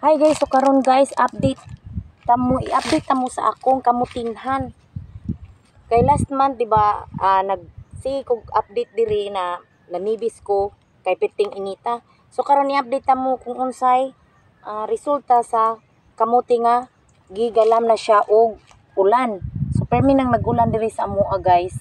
Hi guys, so karon guys, i-update tamo sa akong kamutinhan. Kay last month, di ba, kog update diri na nanibis ko kay piting inita. So karon i-update tamo kung unsay resulta sa kamuti nga gigalam na siya og ulan. So permi nang nagulan diri sa amoa guys.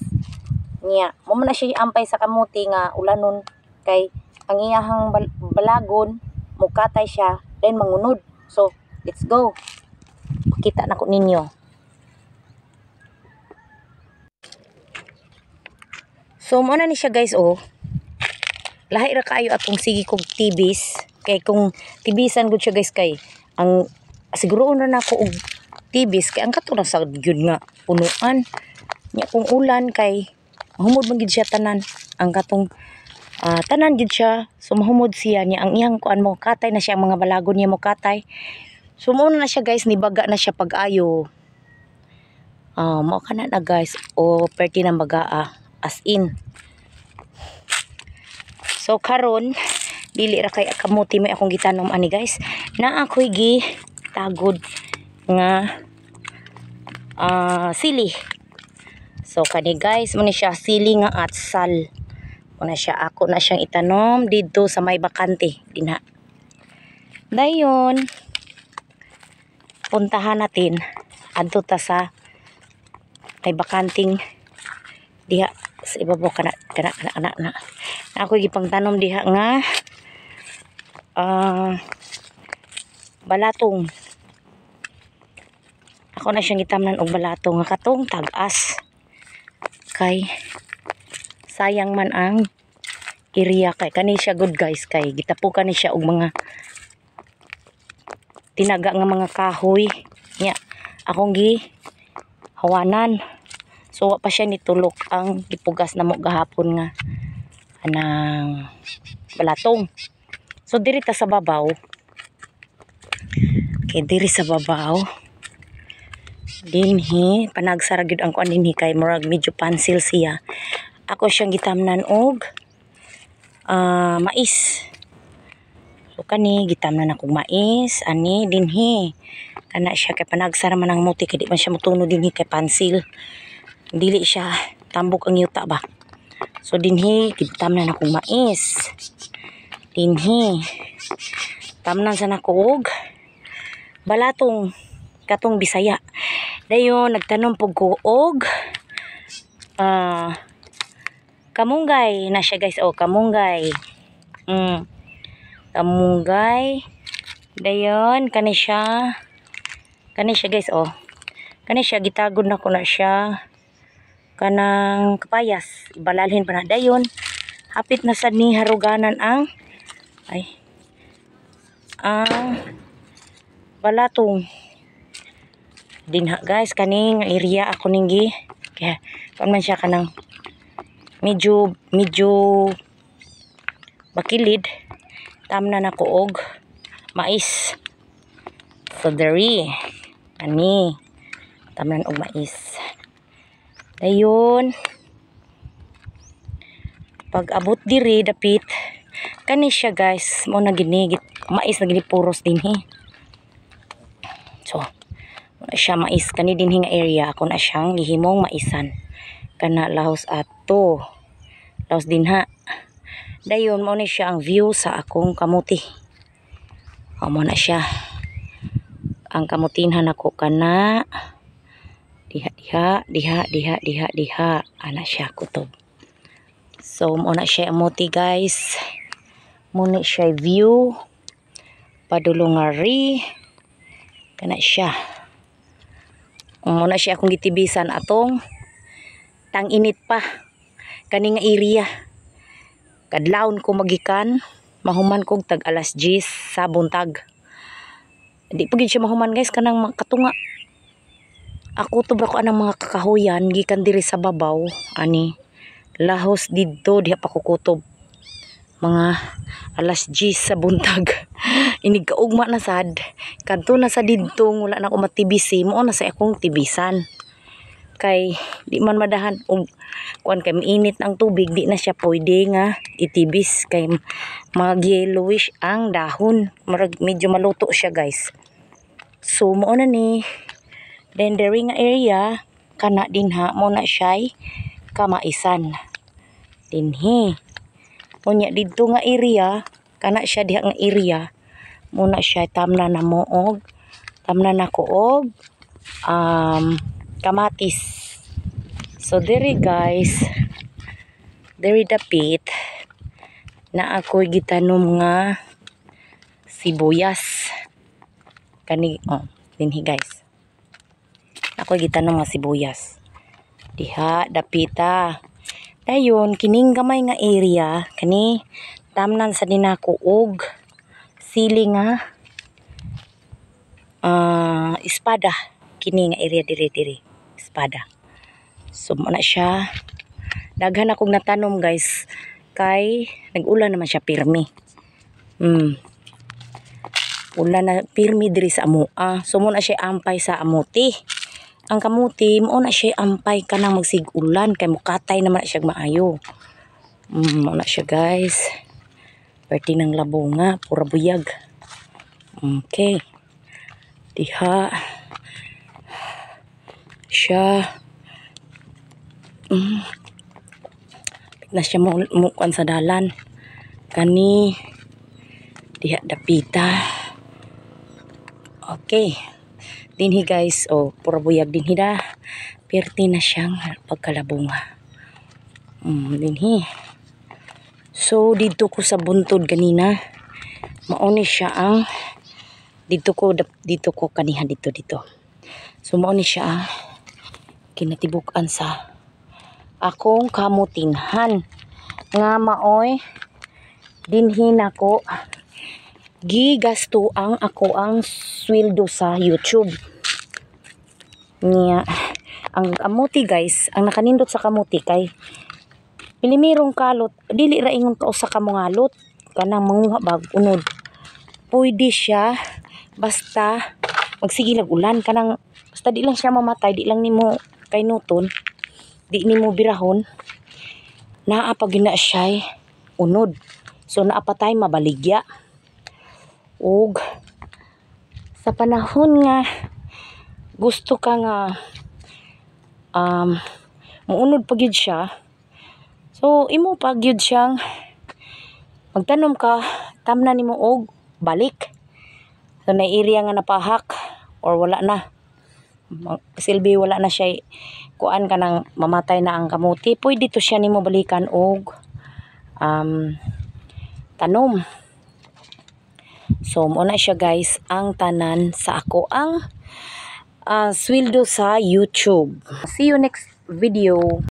Nya, mo na siya ampay sa kamuti nga ulanon kay ang iyahang balagon mukatay siya then mangunod. So let's go. Pakita na ko ninyo. So mo na ni siya guys oh. Lahi ra kayo atong sige kog tibis kay kung tibisan gud siya guys kay ang siguroon na nako og tibis kay ang kato na sa gyud nga punuan nya kung ulan kay mahumod man gid siya tanan ang katong tanan gid siya so mahumod siya nya ang iyang kuan mo katay na siya ang mga balagon niya mo katay. So mo na siya guys nibaga na siya pag-ayo. Mo kana na guys o perti ng bagaa as in. So karon dili ra kay kamuti may akong gitanom ani guys. Na ako'y gi tagod nga sili. So kani guys mo ni siya sili nga atsal. Mo na siya ako na siyang itanom dito sa may bakante dinha. Dayon puntahan natin adto ta sa may bakanting diha sa ibabaw kana na ako gipangtanom diha nga balatong. Ako na siyang gitamnan og balatong nga katong tag-as kay sayang man ang area kay kani siya good guys kay gitapukan ni siya og mga tinaga nga mga kahoy nya akong gi hawanan. So wa pa siya nitulok ang gipugas na mo gahapon nga anang balatong. So diri ta sa babaw. Kay diri sa babaw dinhi panagsara gyud ang kuan dinhi kay murag medyo pansil siya. Ako siyang gitamnan og mais. So kani gitamnan akong mais ani dinhi. Kana siya kay panagsara man ang muti kay di man siya motuno dinhi kay pansil. Dili siya tambok ang yuta ba. So dinhi gitamnan akong mais. Dinhi tamnan sa nako og balatong katong Bisaya. Dayon nagtanom pug ko og kamunggay na siya guys oh kamunggay. Kamunggay. Dayon kani siya guys oh. Kani siya gitagod na ko na siya kanang kapayas ibalalhin pa na. Dayon hapit na sad ni haruganan ang balatong dinha guys kaning area ako ninggi kaya man siya kanang medyo bakilid tamnan ako og mais. So diri ani tamnan og mais. Dayon pag abot diri dapit kani siya guys mo na ginigit mais na ginipuros dinhi. So mo na siya mais kani dinhi nga area ako na siyang gihimong maisan kana lahos ato lahos dinha. Dayon mo ni siya ang view sa akong kamuti. Mo na siya ang kamutinhan ako kana diha ana siya kutob. So mo na siya amuti guys. Mo ni siya view padulongari kana siya. Mo na siya akong gitibisan atong tang init pa kani nga area. Kadlawon ko magikan mahuman kog tag alas 10 sa buntag. Di pagid siya mahuman guys kanang katunga. Ako tubra ko anang mga kakahuyan gikan diri sa babaw ani lahos didto diha pa ko kutob mga alas 10 sa buntag. Inig kaugma na sad kadto na sa didtong wala na ko matibisi mo na sa akong tibisan. kay di man madahan og kuan kay mainit ang tubig, di na siya pwede nga itibis kay mag yellowish ang dahon, medyo maluto siya guys. So mo na ni then diri nga area kana dinha mo na siya kamaisan dinhi. Unya didto nga area kana siya diha nga area muna siya tamna na mo og tamna na ko og kamatis. So diri guys, diri dapit na ako'y gitanom nga sibuyas kani dinhi guys. Ako'y gitanom nga sibuyas diha dapita. Dayon kining gamay nga area kani tamnan sa dinako og sili nga espada, kini nga area diri espada. So mo na siya daghan akong natanom guys kay nag-ulan naman siya pirmi. Ulan na pirmi diri sa amoa. So mo na siya ampay sa amuti. Ang kamuti mo na siya ampay kanang magsig-ulan kay mukatay naman siya maayo. Mo na siya guys. Perti ng labonga, pura buyag. Okay. Diha siya na siya mukuan sa dalan kani diha dapita. Okay dinhi guys, pura buyag dinhi da, perti na siyang pagkalabunga dinhi. So dito ko sa buntod ganina mauni siya ang dito ko kaniha dito. So mauni siya ang kinatibukan sa akong kamutinhan nga maoy dinhi nako gigasto ang ako ang sweldo sa YouTube niya. Ang kamuti guys, ang nakanindot sa kamuti kay pilimirong kalot dili ra ingon ka usa ka mongalot kanang manguha bag unod, pwede siya basta magsigilag ulan kanang basta di lang siya mamatay, di lang nimo kaynuton, di nimo birahon, naa pa gina siya unod. So naa pa tay mabaligya. Og sa panahon nga gusto ka nga muunod pa gyud siya, so imo pa gyud siyang magtanom ka, tamnan nimo og balik. So na area nga napahak or wala na silbi, wala na siya kuan kanang mamatay na ang kamuti, pwede to siya nimo balikan og tanom. So mo na siya guys ang tanan sa ako ang sweldo sa YouTube. See you next video.